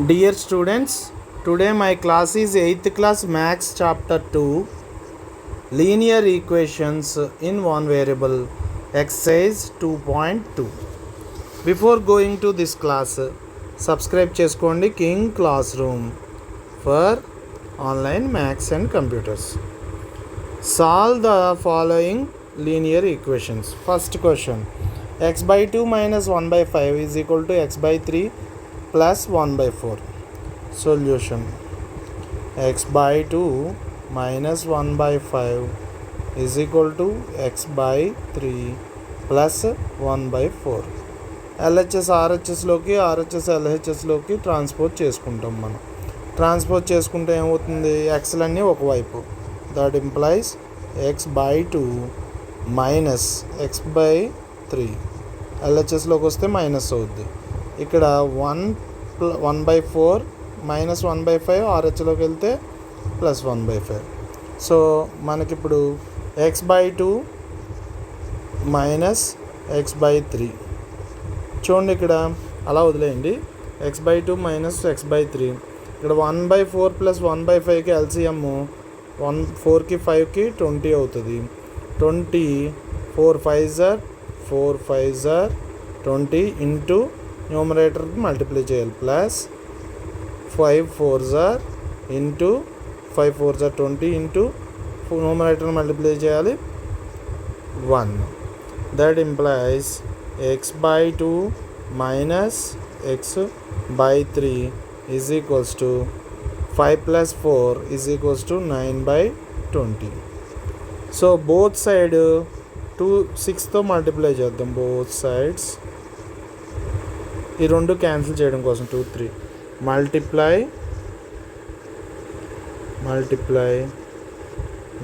Dear students, today my class is 8th class Maths chapter 2 linear equations in one variable exercise 2.2. Before going to this class, subscribe cheskondi King Classroom for online maths and computers. Solve the following linear equations. First question, x by 2 minus 1 by 5 is equal to x by 3 plus 1 by 4. Solution, x by 2 minus 1 by 5 is equal to x by 3 plus 1 by 4. LHS RHSలోకి RHS LHSలోకి transpose చేసుకుంటాం. మనం transpose చేసుకుంటే ఏమవుతుంది, ఎక్స్లన్నీ ఒకవైపు. That implies x by 2 minus x by 3. LHSలోకి వస్తే minus అవుద్ది. ఇక్కడ 1/4 minus 1/5 RHలోకి వెళ్తే plus 1/5. So మనకిప్పుడు X by 2 minus x by 3 చూడండి, ఇక్కడ అలా వదిలేయండి. X by 2 minus x by 3. ఇక్కడ 1/4 ప్లస్ 1/5కి ఎల్సిఎం 4కి 5కి 20 అవుతుంది. 20 4 5 * 20 ఇంటూ న్యూమరేటర్కి మల్టిప్లై చేయాలి, ప్లస్ 5 4 ఇంటూ 5 4 20 ఇంటూ న్యూమరేటర్ని మల్టిప్లై చేయాలి 1. That implies x by 2 minus x by 3 is equals to 5 + 4 is equals to 9/20. So both side 6తో మల్టిప్లై చేద్దాం. బోత్ సైడ్స్ ఈ రెండు క్యాన్సిల్ చేయడం కోసం 2 3 మల్టిప్లై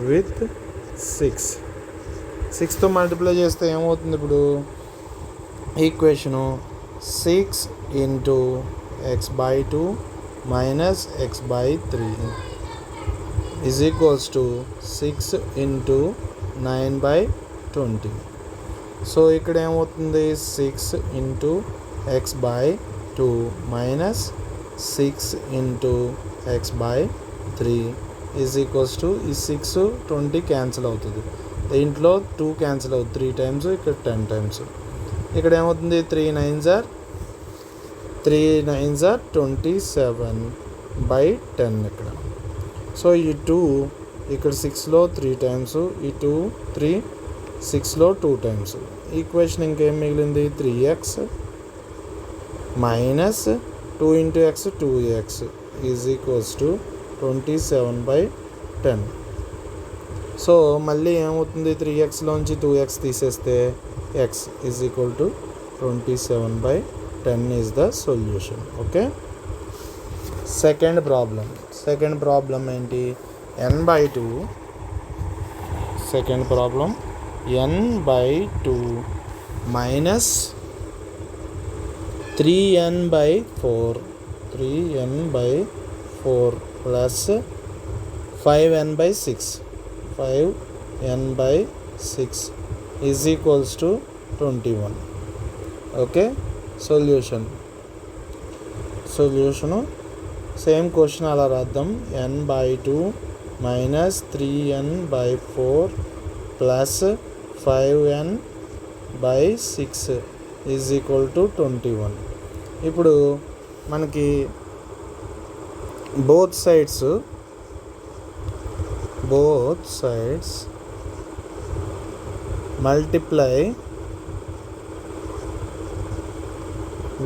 విత్ 6తో మల్టిప్లై చేస్తే ఏమవుతుంది, ఇప్పుడు equation 6 into X by 2 minus x by 3 is equals to 6 into 9/20. So ఇక్కడ ఏమవుతుంది, 6 into X by 2 minus 6 into X by 3 is equals to ఈ 6 20 క్యాన్సిల్ అవుతుంది. దీంట్లో 2 క్యాన్సిల్ అవుతుంది 3 టైమ్స్, ఇక్కడ 10 టైమ్స్. ఇక్కడ ఏమవుతుంది, 3 9s are 27/10 ఇక్కడ. సో ఈ 2 ఇక్కడ 6లో 3 టైమ్స్, ఈ 2 3 6లో 2 టైమ్స్. ఈక్వేషన్ ఇంకేం మిగిలింది, 3x minus 2 into x 2x is equals to 27/10. So మళ్ళీ ఏమవుతుంది, 3xలోంచి 2x తీసేస్తే x is equal to 27/10 is the solution. Okay. Second problem ఏంటి, n/2. Second problem n/2 minus 3n/4 plus 5n/6 is equals to 21. Okay. Solution same question అలా రాద్దాం. n/2 minus 3n/4 plus 5n/6 is equal to 21. ఇప్పుడు మనకి both sides multiply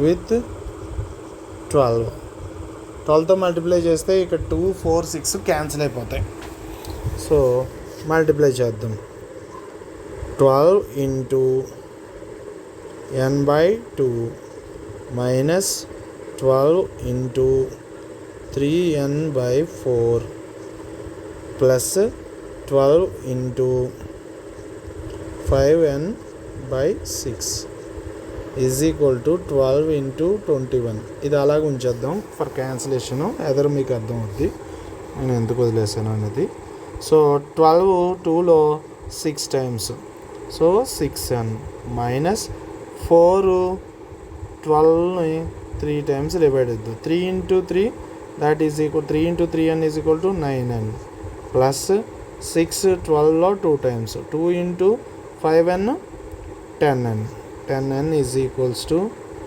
with 12తో multiply చేస్తే ఇక్కడ 2 4 6 cancel అయిపోతాయి. So multiply చేద్దాం. 12 into n/2 minus 12 into 3n/4 plus 12 into 5n/6 is equal to 12 into 21. ఇది అలాగే ఉంచేద్దాం ఫర్ క్యాన్సిలేషను, ఎదరు మీకు అర్థం అవుద్ది నేను ఎందుకు వదిలేసాను అనేది. సో 12 2లో 6 times, so 6n minus 4 12ని 3 times divide చేద్దాం. 3 into 3 that is equal 3 into 3n is equal to 9n plus 6 12లో 2 times 2 into 5n 10n 10n is equals to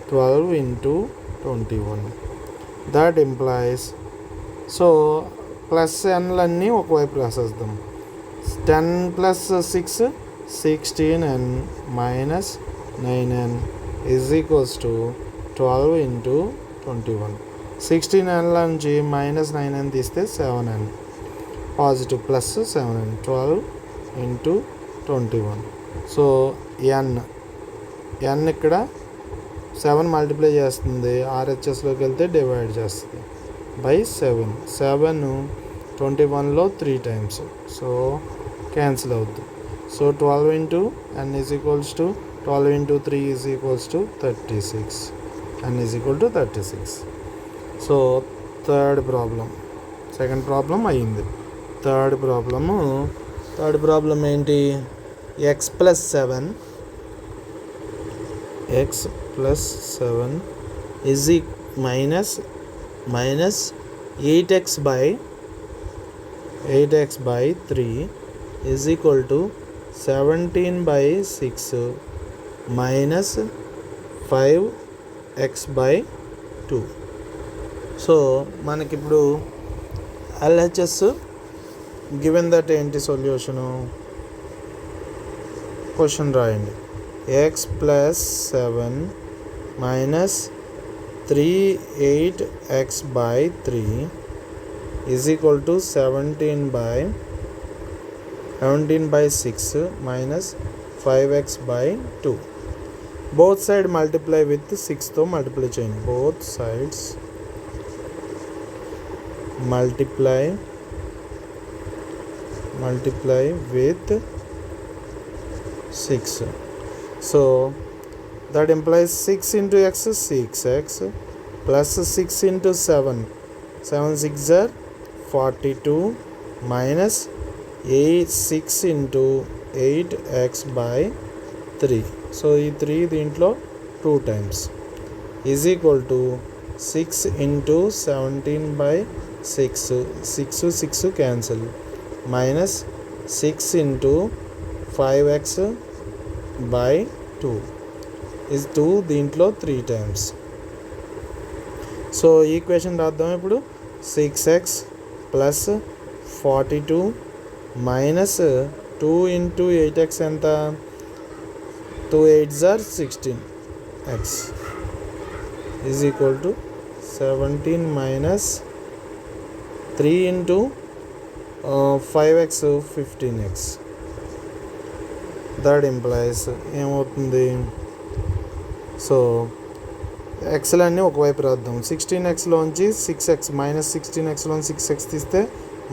12 into 21. That implies so plus ఎన్లన్నీ ఒకవైపు రాసేద్దాం. 10 plus 6 16n minus 9n is equals to 12 into 21. 16n నుంచి minus 9n తీస్తే 7n positive plus 7n 12 into 21. So n ఇక్కడ 7 multiply చేస్తుంది, ఆర్హెచ్ఎస్లోకి వెళ్తే divide చేస్తుంది by 7. 7 21లో 3 times so cancel అవుద్ది. So 12 into n is equals to 12 into 3 is equals to 36. n is equal to 36. So third problem, second problem అయ్యింది. Third problem ఏంటి? x plus 7 is minus 8x by 3 is equal to 17 by 6 minus 5x by 2. So మనకిప్పుడు LHS given that ఏంటి solution? Question రాయండి. x plus 7 minus 8x by 3 is equal to 17 by 6 minus 5x by 2. Both sides multiply with 6తో multiply చేయండి. Both sides multiply with 6. So that implies 6 into x 6x plus 6 into 7 6 are 42 minus 6 into 8x by 3. So ఈ 3 దీంట్లో 2 times is equal to 6 into 17 by 6 cancel minus 6 into 5x by 2 is 2 దీంట్లో 3 times. So equation రాద్దాం ఇప్పుడు. 6x plus 42 minus 2 into 8x ఎంత? 2 8s are 16x is equal to 17 minus 3 into 5x 15x. That implies ఏమవుతుంది? So ఎక్స్లన్నీ ఒకవైపు రాద్దాం. 16xలోంచి 6x minus 16xలోంచి 6x తీస్తే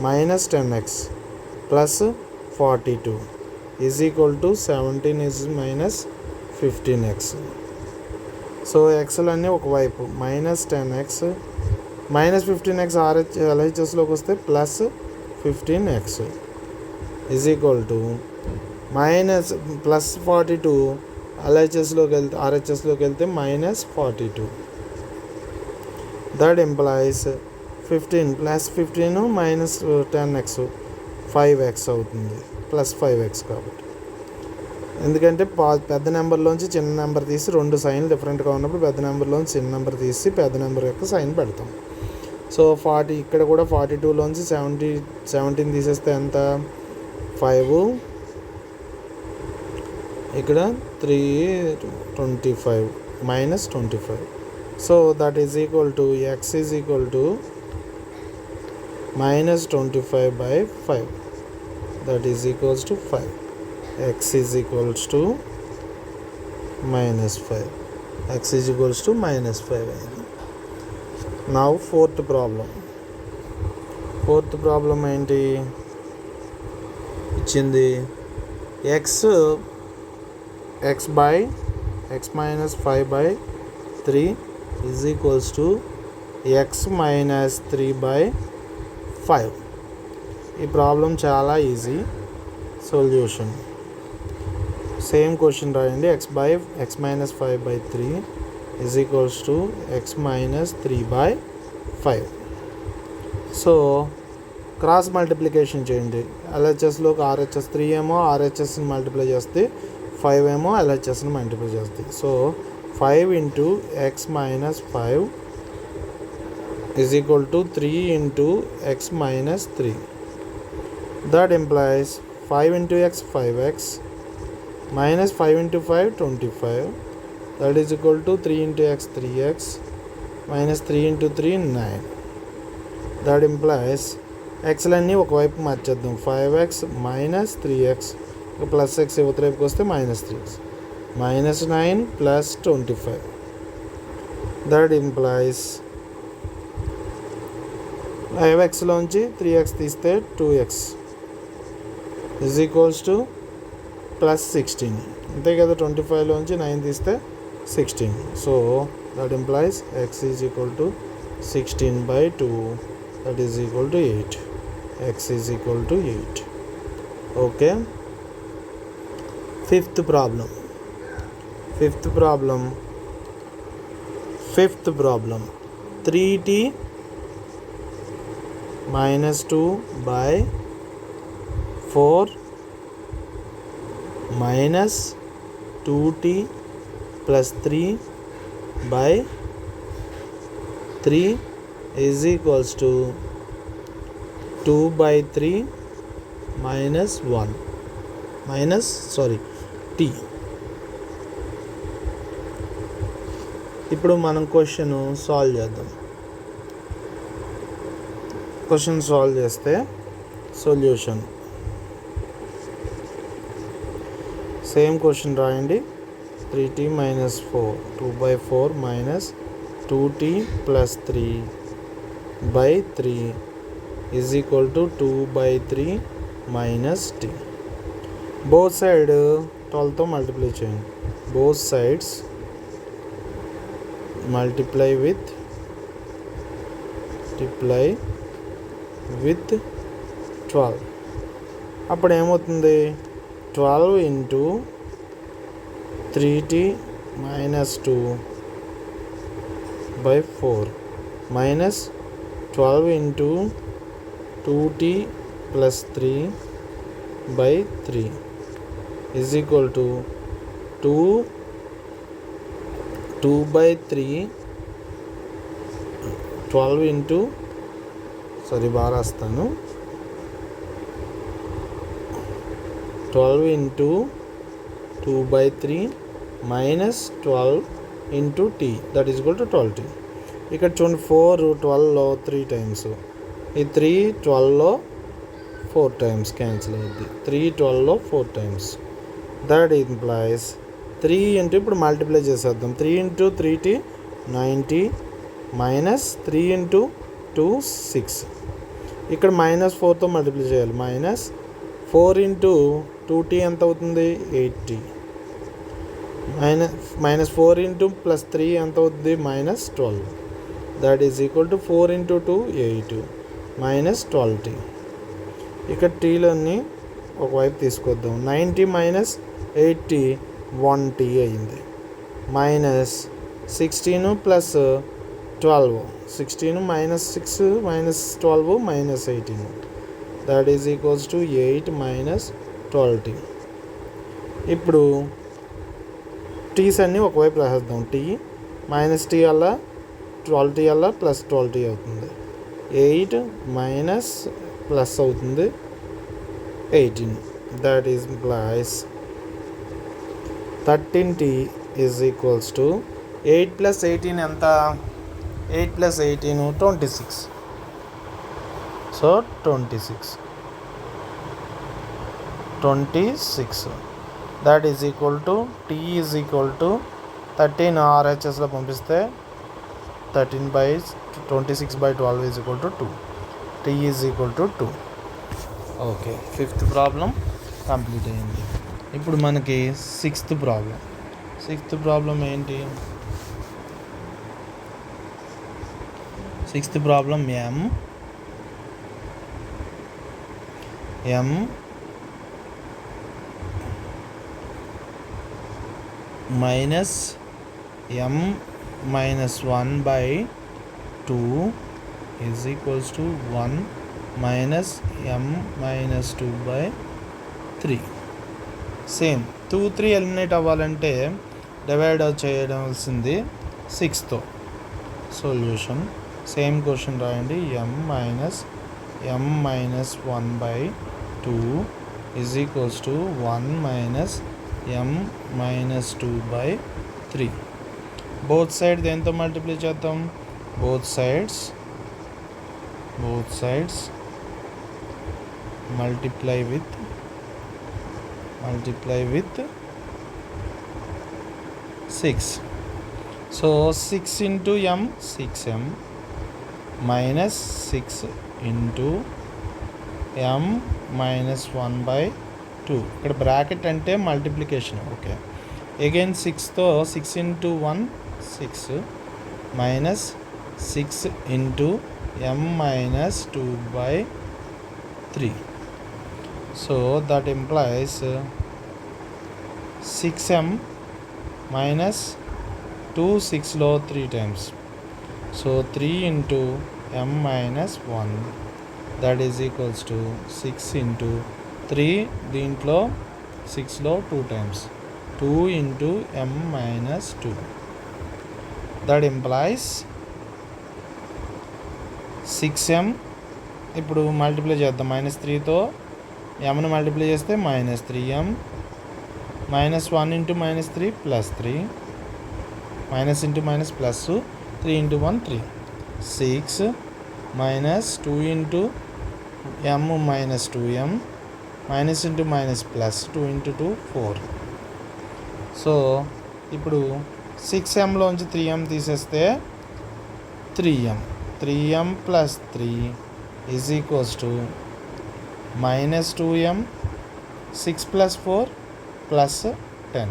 minus 10x plus 42 is equal to 17 is minus 15x. So ఎక్స్లన్నీ ఒకవైపు మైనస్ 10x మైనస్ 15x ఎల్హెచ్ఎస్లోకి వస్తే plus 15x is equal to minus plus 42 ఆర్హెచ్ఎస్లోకి వెళ్తే minus 42. That implies 15 plus 15 minus 10x 5x అవుతుంది, plus 5x కాబట్టి. ఎందుకంటే పెద్ద నెంబర్లోంచి చిన్న నెంబర్ తీసి రెండు సైన్లు డిఫరెంట్గా ఉన్నప్పుడు పెద్ద నెంబర్లోంచి చిన్న నెంబర్ తీసి పెద్ద నెంబర్ యొక్క సైన్ పెడతాం. సో 40 ఇక్కడ కూడా 42లోంచి 17 తీసేస్తే ఎంత? 5 ఇక్కడ 3 25 minus 25. So that is equal to x is equal to minus 25 by 5. That is equals to 5. x is equals to minus 5. x is equals to minus 5 అయింది. నౌ ఫోర్త్ ప్రాబ్లం ఏంటి ఇచ్చింది? x by x minus 5 by 3 is equals to x minus 3 by 5. ఈ problem చాలా easy. Solution same question రాయండి. x minus 5 by 3 is equals to x minus 3 by 5. So cross multiplication చేయండి. ఎల్హెచ్ఎస్లోకి RHS 3 ఏమో ఆర్హెచ్ఎస్ని multiply చేస్తే 5 ఏమో ఎల్హెచ్ఎస్ని multiply చేస్తాయి. So 5 into X minus 5 is equal to 3 into X minus 3. That implies 5 into X 5x minus 5 into 5 25. That is equal to 3 into x 3x minus 3 into 3 9. That implies x లన్నీ ఒకవైపు మార్చేద్దాం. 5x minus 3x plus x ఇవతలైపుకి వస్తే minus 3x minus 9 plus 25. That implies 5xలోంచి 3x తీస్తే 2x is equals to plus 16. అంతే కదా. 25లోంచి 9 తీస్తే 16. So that implies X is equal to 16 by 2. That is equal to 8. X is equal to 8. Okay. Fifth problem fifth problem 3t minus 2 by 4 minus 2t plus 3 by 3 is equals to 2 by 3 minus 1 t. ఇప్పుడు మనం question solve చేద్దాం. Question solve చేస్తే solution same question రాయండి. 3t minus 4 2 by 4 minus 2t plus 3 by 3 is equal to 2 by 3 minus t. Both side 12తో multiply చేయండి. Both sides multiply with 12. అప్పుడు ఏమవుతుంది? 12 into 3t minus 2 by 4 minus 12 into 2t plus 3 by 3 is equal to 2 by 3 12 into రాస్తాను 12 into 2 by 3 minus 12 into t that is equal to 12t. ఇక్కడ చూడండి 4 12లో 3 times, ఈ 3 12లో 4 times cancel అవుద్ది. 3 12లో 4 times. That implies 3 into ఇప్పుడు multiply చేసేద్దాం. 3 into 3t 9t minus 3 into 2 6. ఇక్కడ minus 4తో multiply చేయాలి. Minus 4 into 2t ఎంత అవుతుంది? 8t. మైనస్ 4 ఇంటూ ప్లస్ 3 ఎంత అవుతుంది? Minus 12. That is equal to 4 into 2 8 minus 12t. ఇక్కడ టీలన్నీ ఒకవైపు తీసుకొద్దాం. 9t మైనస్ 8t 1t అయింది. Minus 16 plus 12 16 minus 6 minus 12 minus 18. That is equals to 8 minus 12t. ఇప్పుడు టీస్ అన్నీ ఒకవైపు రాసేద్దాం. టీ మైనస్ టీ వల్ల 12t వల్ల ప్లస్ 12t అవుతుంది. 8 మైనస్ ప్లస్ అవుతుంది 18. That is plus 13t is equals to 8 plus 18 ఎంత? 8 plus 18 26. So 26. That is equal to t is equal to 13 RHSలో పంపిస్తే 13 by 26 by 12 is equal to 2. T is equal to 2. Okay, fifth problem complete అయింది. ఇప్పుడు మనకి sixth problem ఏంటి? Sixth problem m minus m minus 1 by 2 is equals to 1 minus m minus 2 by 3. Same 2 3 eliminate అవ్వాలంటే divide చేయవలసింది 6తో. Solution same question రాయండి. m minus 1 by 2 is equals to 1 minus m minus 2 by 3. Both side దేంతో multiply చేద్దాం? Both sides multiply with 6. So 6 into m 6m minus 6 into m minus 1 by 2. ఇక్కడ bracket అంటే multiplication. Okay, again 6తో 6 into 1 6 minus 6 into m minus 2 by 3. So that implies 6m minus 2 6లో 3 times. సో 3 into m minus 1 that is equals to 6 into 3 దీంట్లో 6లో 2 times 2 into m minus 2. that implies 6m. ఇప్పుడు multiply చేద్దాం. -3తో mను multiply చేస్తే -3m minus 1 into -3 plus 3 minus into minus plus 3 into 1 3 6 minus 2 into m minus 2m minus into minus plus 2 into 2 4. So ఇప్పుడు 6mలోంచి 3m తీసేస్తే 3m plus 3 is equals to minus 2m 6 plus 4 plus 10.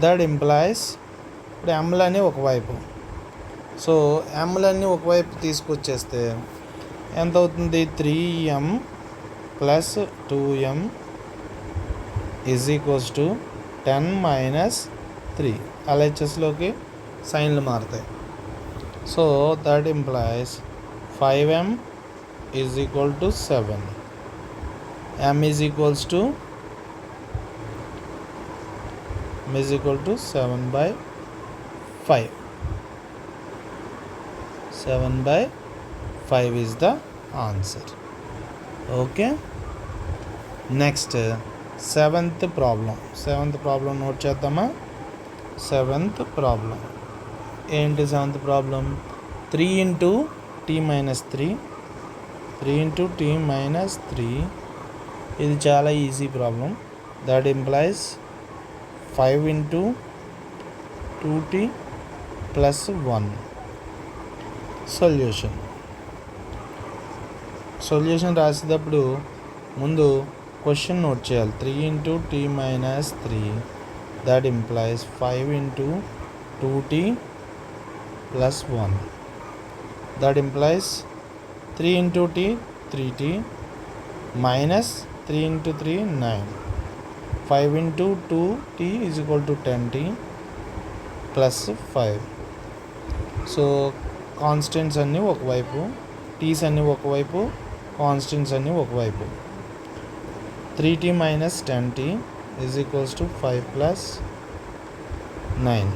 That implies ఇప్పుడు ఎంలని ఒకవైపు, so ఎంలని ఒకవైపు తీసుకొచ్చేస్తే ఎంత అవుతుంది? 3m plus 2m is equals to 10 minus 3. LHSలోకి సైన్లు మారుతాయి. So that implies 5m is equal to 7. m is equals to 7 by 5. 7 by 5 is the answer. Okay. Next, seventh problem note చేద్దామా? seventh problem ఏంటి? seventh problem 3 into t minus 3 into t minus 3. ఇది చాలా easy problem. That implies 5 into 2t plus 1. Solution రాసేటప్పుడు ముందు question note చేయాలి. 3 into t minus 3 that implies 5 into 2t plus 1. That implies 3 into t 3t minus 3 into 3 9. 5 into 2t is equal to 10t plus 5. So constants అన్నీ ఒకవైపు, teas అన్నీ ఒకవైపు, constants అన్నీ ఒకవైపు. 3t minus 10t is equals to 5 plus 9.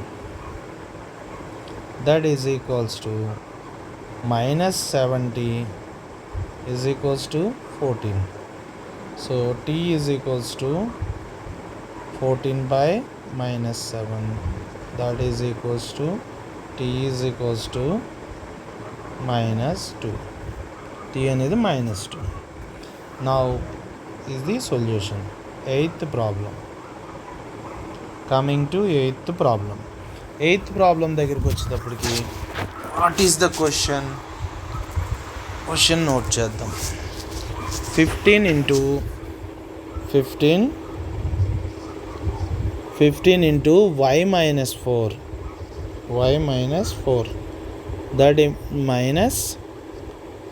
That is equals to minus 7t is equals to 14. So t is equals to 14 by minus 7. That is equals to t is equals to minus 2. t అనేది minus 2. Now is the solution. Eighth problem. Coming to eighth problem. Eighth problem దగ్గరికి వచ్చేటప్పటికి what is the question note చేద్దాం. 15 into 15 into y minus 4 that minus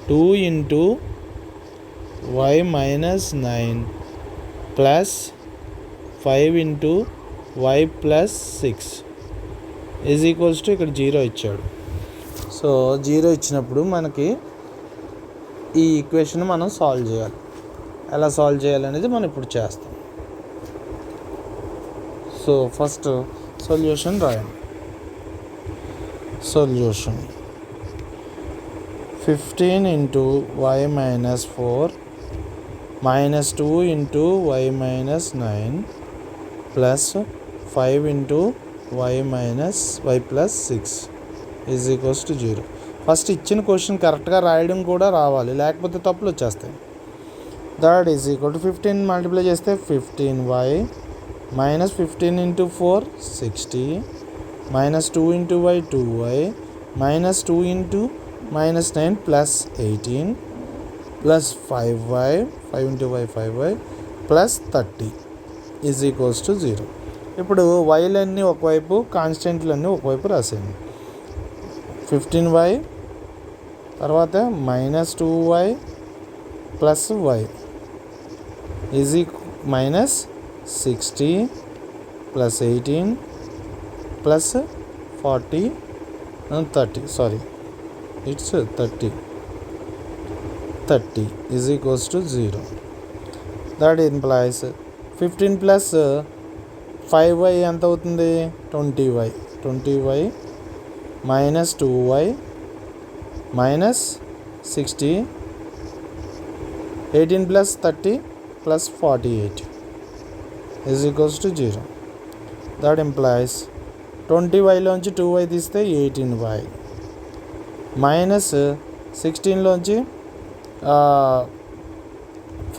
2 into y minus 9 plus 5 into y plus 6 is equals to ఇక్కడ 0 ఇచ్చాడు. So 0 ఇచ్చినప్పుడు మనకి ఈ equation మనం solve చేయాలి. ఎలా సాల్వ్ చేయాలనేది మనం ఇప్పుడు చేస్తాం. సో ఫస్ట్ సొల్యూషన్ రాయండి. Solution 15 into y minus 4 minus 2 into y minus 9 plus 5 into y minus y plus 6 is equals to 0. First ఇచ్చిన క్వశ్చన్ కరెక్ట్గా రాయడం కూడా రావాలి, లేకపోతే తప్పులు వచ్చేస్తాయి. That is equal to 15 multiply చేస్తే 15y minus 15 into 4 60 minus 2 into y 2y minus 2 into minus 9 plus 18 plus 5y 5 into y 5y plus 30 is equals to 0. ఇప్పుడు వైలన్నీ ఒకవైపు, కాన్స్టెంట్లన్నీ ఒకవైపు రాసేయండి. 15y తర్వాత minus 2y plus y is minus 60 plus 18 plus 30 is equals to 0. That implies 15 plus 5y ఎంత అవుతుంది? 20y minus 2y minus 60 18 plus 30 plus 48 is equals to 0. That implies 20yలోంచి 2y తీస్తే 18y minus 16లోంచి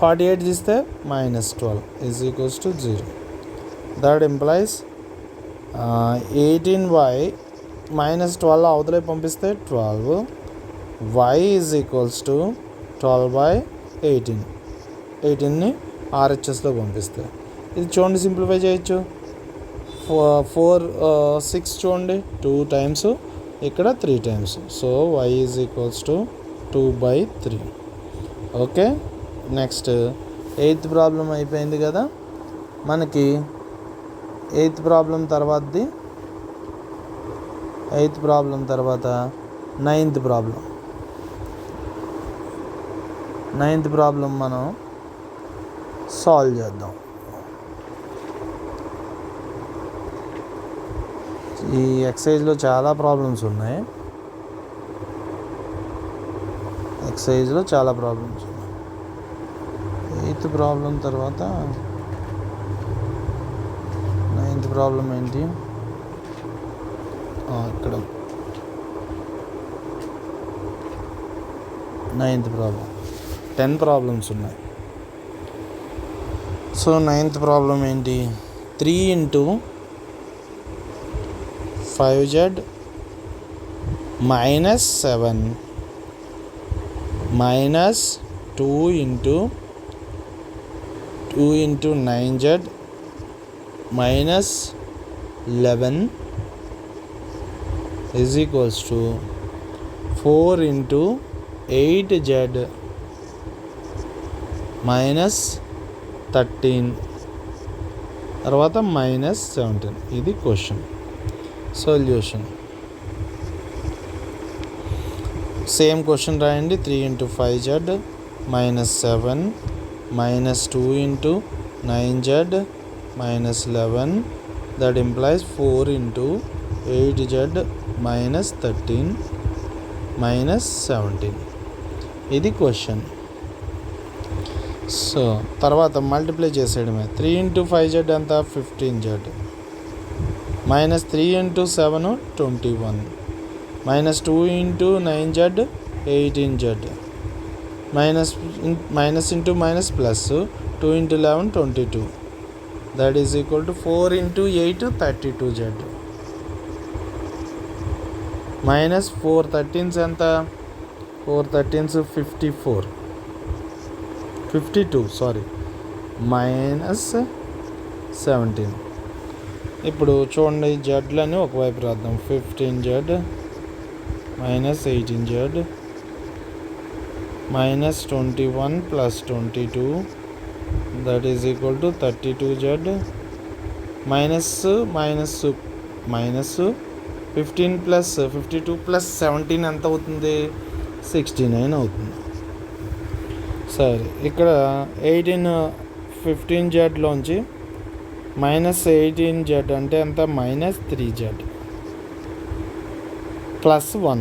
48 తీస్తే minus 12 is equals to 0. That implies 18y minus 12 అవతలే పంపిస్తే 12 y is equals to 12 by 18ని RHSలో పంపిస్తే ఇది చూడండి, simplify చేయొచ్చు. 6 చూడండి 2 times, ఇక్కడ 3 times. So y is equals to 2/3. Okay, next 8th problem అయిపోయింది కదా. మనకి 8th ప్రాబ్లం తర్వాత 9th ప్రాబ్లం మనం సాల్వ్ చేద్దాం. ఈ ఎక్సైజ్లో చాలా ప్రాబ్లమ్స్ ఉన్నాయి. 8th ప్రాబ్లం తర్వాత 9th ప్రాబ్లం ఏంటి? ఇక్కడ 9th ప్రాబ్లం. 10 ప్రాబ్లమ్స్ ఉన్నాయి. సో 9th ప్రాబ్లం ఏంటి? 3 into 5z minus 7 minus 2 into 9z minus 11 is equals to 4 into 8z minus 13 తర్వాత minus 17. ఇది క్వశ్చన్. సొల్యూషన్ సేమ్ క్వశ్చన్ రాయండి. 3 into 5z minus 7 minus 2 into 9z minus 11. That implies 4 into 8z minus 13 minus 17. ఇది question. So తర్వాత multiply చేసేయడమే. 3 into 5z ఎంత? 15z minus 3 into 7 21 minus 2 into 9z 18z minus into minus plus 2 into 11 22. That is equal to 4 into 8 32z minus 4 13s ఎంత? 4 13s 52 minus 17. ఇప్పుడు చూడండి, జడ్లని ఒకవైపు రాద్దాం. 15z minus 18z minus 21 plus 22 that is equal to 32z minus 15 plus 52 plus 17 ఎంత అవుతుంది? 69 అవుతుంది. సరే, ఇక్కడ 15Z -18Z అంటే ఎంత? -3Z +1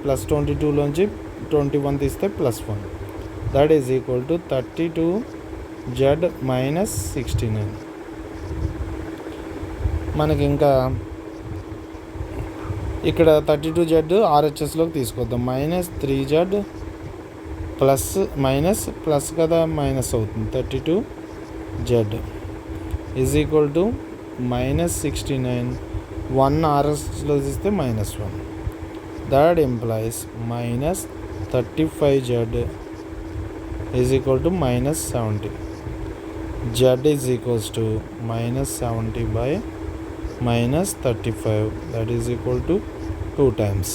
ప్లస్ 22 21 తీస్తే +1, that is equal to 32Z -69. మనకి ఇంకా ఇక్కడ 32Z RHSలోకి తీసుకొద్దాం. -3Z ప్లస్ కదా, మైనస్ అవుతుంది. 32Z ఈజ్ ఈక్వల్ టు -69, 1 RHSలో తీస్తే -1, that implies -35Z is equal to -70. Z is equals to -70 by -35, that is equal to 2 times.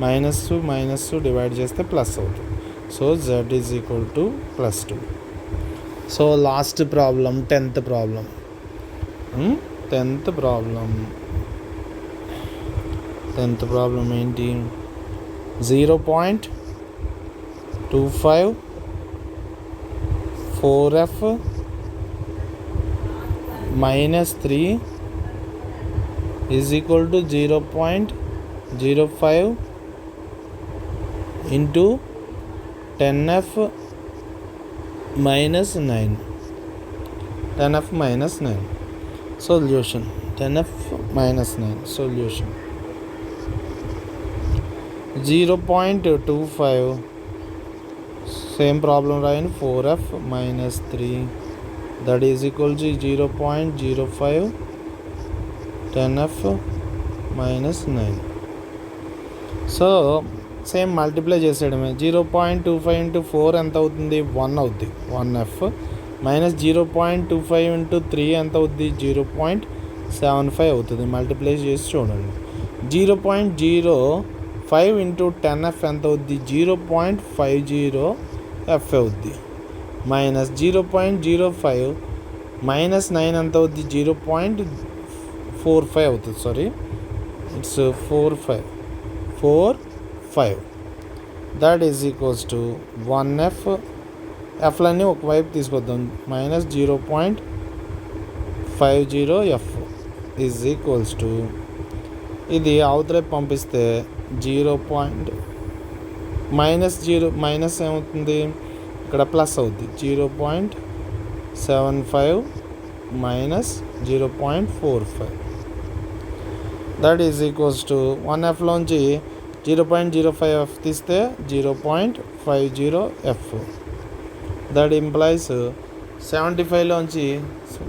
Minus divide చేస్తే plus అవుతుంది. So Z is equal to +2. So last problem 10th problem. 10th problem ఏంటి? 0.25 4F -3 is equal to 0.05 into 10F -9. 10F -9 solution. 10F -9 solution. 0.25 same problem రాయండి. 4F -3 that is equal to 0.05 10F -9. So same multiply చేసేయడమే. 0.25 into 4 ఎంత అవుతుంది? 1 అవుద్ది. 1F -0.25 into 3 ఎంత అవుద్ది? 0.75 అవుతుంది. Multiply చేసి చూడండి. 0.05 ఇంటూ 10F ఎంత అవుద్ది? 0.50F అవుద్ది. -0.05 -9 ఎంత అవుద్ది? 0.45 అవుతుంది. Sorry, it's 45. That is equals to 1F. ఎఫ్లన్నీ ఒకవైపు తీసుకొద్దాం. -0.50F ఈజ్ ఈక్వల్స్ టు, ఇది అవతలైపు పంపిస్తే 0. మైనస్ ఏమవుతుంది? ఇక్కడ ప్లస్ అవుద్ది. 0.75 -0.45, దట్ ఈజ్ ఈక్వల్స్ టు 1Fలోంచి 0.05F తీస్తే 0.50F, దట్ ఇంప్లైస్ 75లోంచి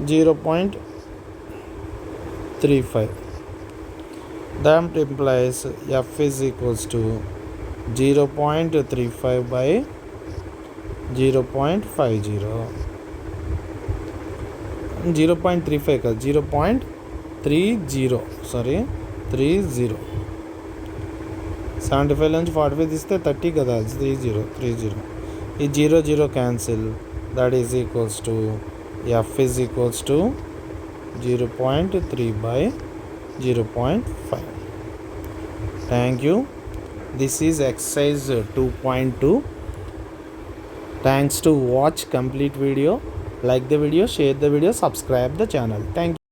0.35, that implies F is equals to 0.35 by 0.50. 0.35 కాదు, 0.30. సారీ, 30. 75 నుంచి 45 తీస్తే 30 కదా, 30. ఈ 0 cancel. That is equals to F is equals to 0.3 by 0.5. Thank you. This is exercise 2.2. Thanks to watch complete video. Like the video, share the video, subscribe the channel. Thank you.